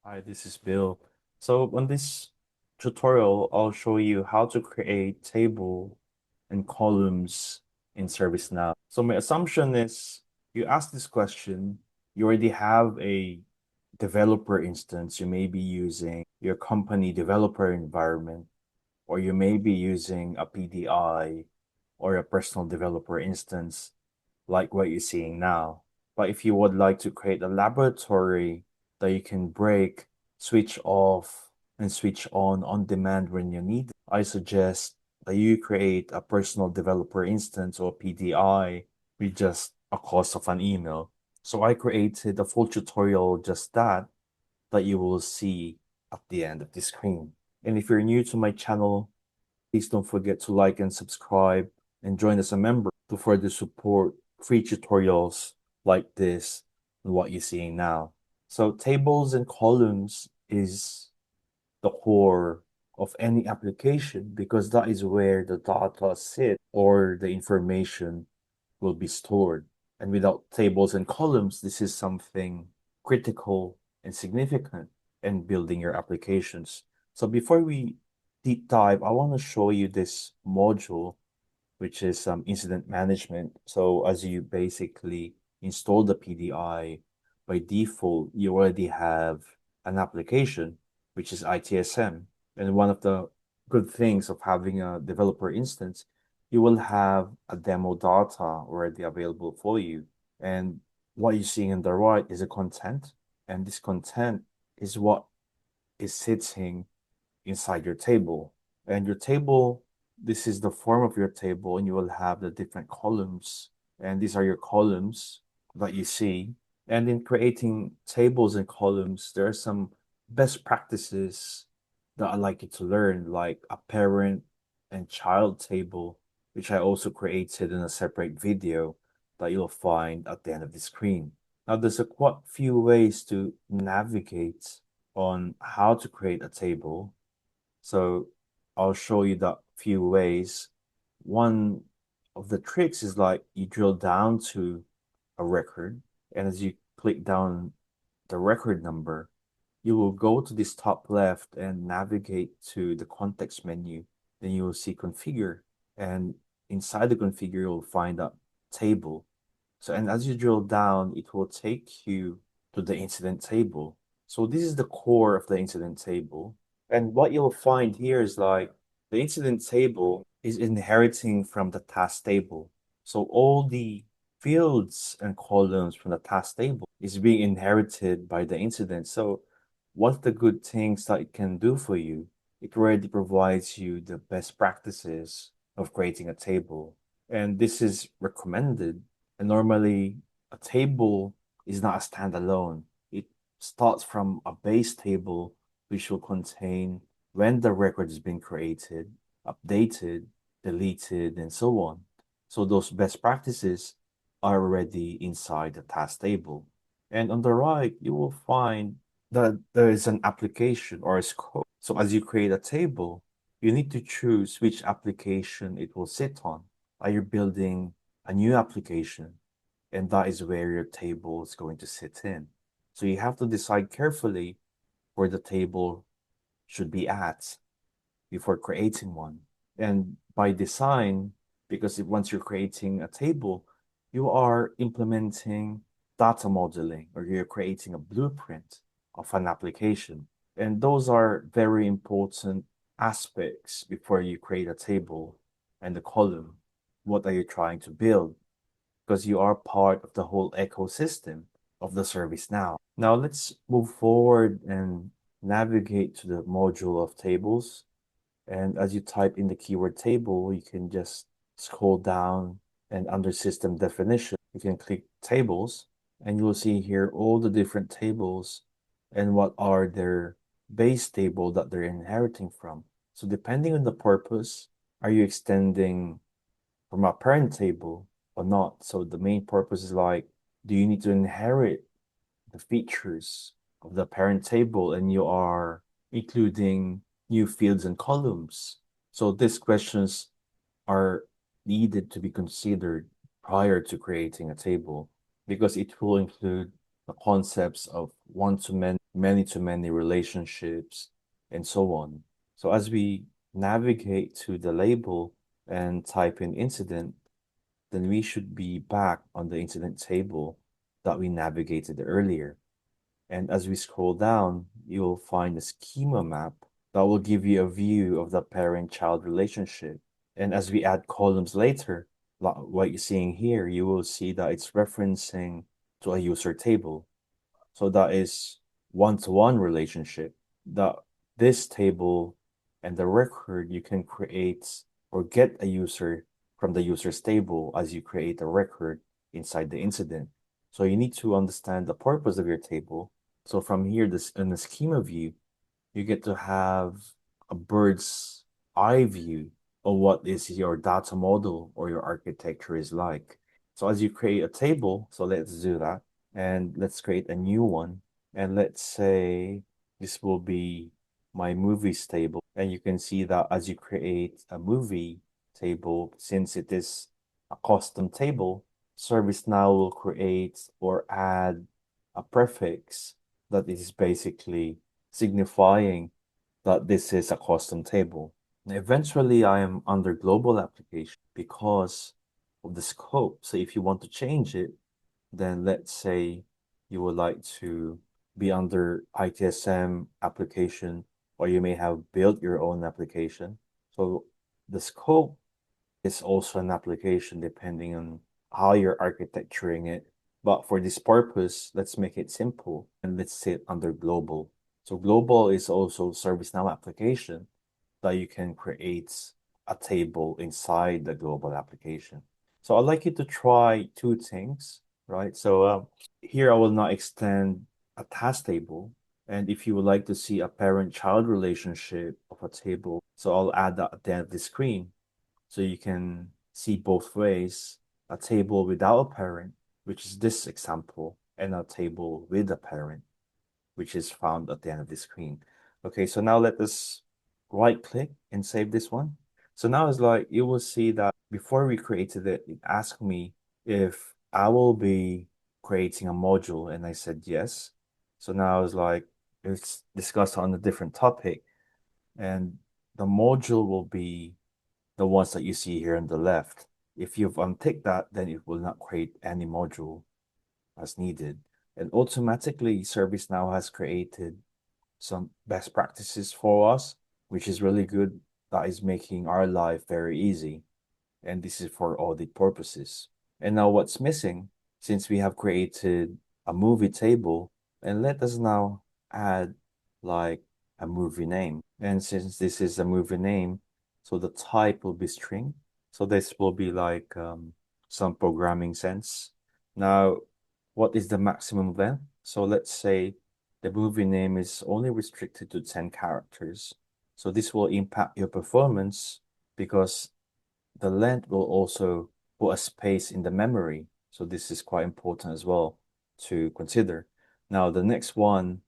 Hi, this is Bill. So on this tutorial, I'll show you how to create table and columns in ServiceNow. So my assumption is you ask this question, you already have a developer instance. You may be using your company developer environment, or you may be using a PDI or a personal developer instance like what you're seeing now. But if you would like to create a laboratory that you can break, switch off, and switch on demand when you need it, I suggest that you create a personal developer instance or PDI with just a cost of an email. So I created a full tutorial just that you will see at the end of the screen. And if you're new to my channel, please don't forget to like and subscribe and join as a member to further support free tutorials like this and what you're seeing now. So tables and columns is the core of any application because that is where the data sit or the information will be stored. And without tables and columns, this is something critical and significant in building your applications. So before we deep dive, I want to show you this module, which is incident management. So as you basically install the PDI, by default, you already have an application, which is ITSM. And one of the good things of having a developer instance, you will have a demo data already available for you. And what you're seeing on the right is a content. And this content is what is sitting inside your table. And your table, this is the form of your table, and you will have the different columns. And these are your columns that you see. And in creating tables and columns, there are some best practices that I'd like you to learn, like a parent and child table, which I also created in a separate video that you'll find at the end of the screen. Now, there's a quite few ways to navigate on how to create a table. So I'll show you that few ways. One of the tricks is like you drill down to a record, and as you click down the record number, you will go to this top left and navigate to the context menu. Then you will see configure, and inside the configure, you'll find a table. So, and as you drill down, it will take you to the incident table. So this is the core of the incident table. And what you'll find here is like the incident table is inheriting from the task table. So all the fields and columns from the task table is being inherited by the incident. So what's the good things that it can do for you? It already provides you the best practices of creating a table. And this is recommended, and normally, a table is not a standalone. It starts from a base table, which will contain when the record has been created, updated, deleted, and so on. So those best practices are already inside the task table. And on the right, you will find that there is an application or a scope. So as you create a table, you need to choose which application it will sit on. Are you building a new application? And that is where your table is going to sit in. So you have to decide carefully where the table should be at before creating one. And by design, because once you're creating a table, you are implementing data modeling or you're creating a blueprint of an application. And those are very important aspects before you create a table and the column. What are you trying to build? Because you are part of the whole ecosystem of the ServiceNow. Now let's move forward and navigate to the module of tables. And as you type in the keyword table, you can just scroll down, and under system definition, you can click tables, and you will see here all the different tables and what are their base table that they're inheriting from. So depending on the purpose, are you extending from a parent table or not? So the main purpose is like, do you need to inherit the features of the parent table and you are including new fields and columns? So these questions are needed to be considered prior to creating a table because it will include the concepts of one-to-many many-to-many relationships, and so on. So as we navigate to the label and type in incident, then we should be back on the incident table that we navigated earlier. And as we scroll down, you'll find a schema map that will give you a view of the parent-child relationship. And as we add columns later, like what you're seeing here, you will see that it's referencing to a user table. So that is one-to-one relationship. That this table and the record you can create or get a user from the user's table as you create a record inside the incident. So you need to understand the purpose of your table. So from here, this in the schema view, you get to have a bird's eye view of what is your data model or your architecture is like. So as you create a table, so let's do that. And let's create a new one. And let's say this will be my movies table. And you can see that as you create a movie table, since it is a custom table, ServiceNow will create or add a prefix that is basically signifying that this is a custom table. Eventually, I am under global application because of the scope. So if you want to change it, then let's say you would like to be under ITSM application, or you may have built your own application. So the scope is also an application depending on how you're architecturing it. But for this purpose, let's make it simple and let's say it under global. So global is also ServiceNow application that you can create a table inside the global application. So I'd like you to try two things, right? So here I will not extend a task table. And if you would like to see a parent-child relationship of a table, so I'll add that at the end of the screen. So you can see both ways, a table without a parent, which is this example, and a table with a parent, which is found at the end of the screen. Okay, so now let us right click and save this one. So now it's like you will see that before we created it, it asked me if I will be creating a module, and I said yes. So now it's like it's discussed on a different topic, and the module will be the ones that you see here on the left. If you've unticked that, then it will not create any module as needed. And automatically, ServiceNow has created some best practices for us, which is really good. That is making our life very easy. And this is for audit purposes. And now what's missing, since we have created a movie table, and let us now add like a movie name. And since this is a movie name, so the type will be string. So this will be like some programming sense. Now, what is the maximum length? So let's say the movie name is only restricted to 10 characters. So this will impact your performance because the length will also put a space in the memory. So this is quite important as well to consider. Now, the next one,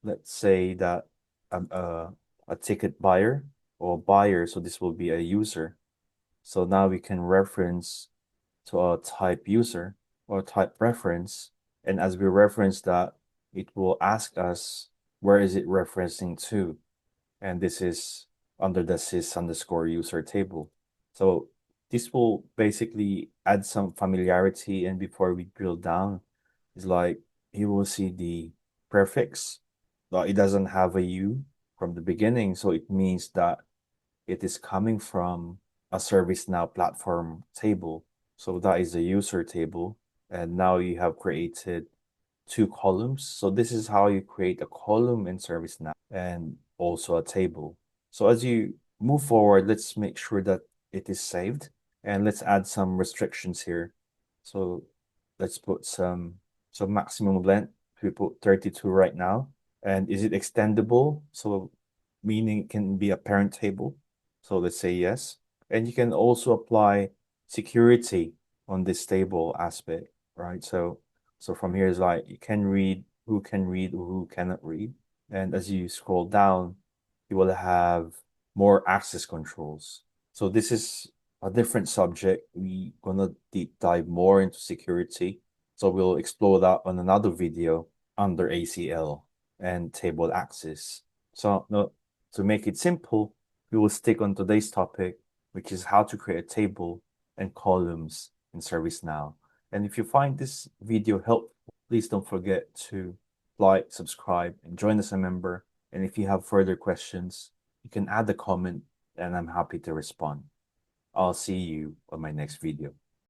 let's say that a ticket buyer or buyer, so this will be a user. So now we can reference to a type user or type reference. And as we reference that, it will ask us, where is it referencing to? And this is under the sys underscore user table. So this will basically add some familiarity. And before we drill down, it's like you will see the prefix. It doesn't have a U from the beginning. So it means that it is coming from a ServiceNow platform table. So that is a user table. And now you have created two columns. So this is how you create a column in ServiceNow and also a table. So as you move forward, let's make sure that it is saved and let's add some restrictions here. So let's put some maximum length. We put 32 right now. And is it extendable? So meaning it can be a parent table. So let's say yes. And you can also apply security on this table aspect, right? So from here is like you can read, who can read, or who cannot read. And as you scroll down, you will have more access controls. So this is a different subject. We gonna deep dive more into security. So we'll explore that on another video under ACL. and table access. So no, to make it simple, we will stick on today's topic, which is how to create a table and columns in ServiceNow. And if you find this video helpful, please don't forget to like, subscribe, and join as a member. And if you have further questions, you can add a comment and I'm happy to respond. I'll see you on my next video.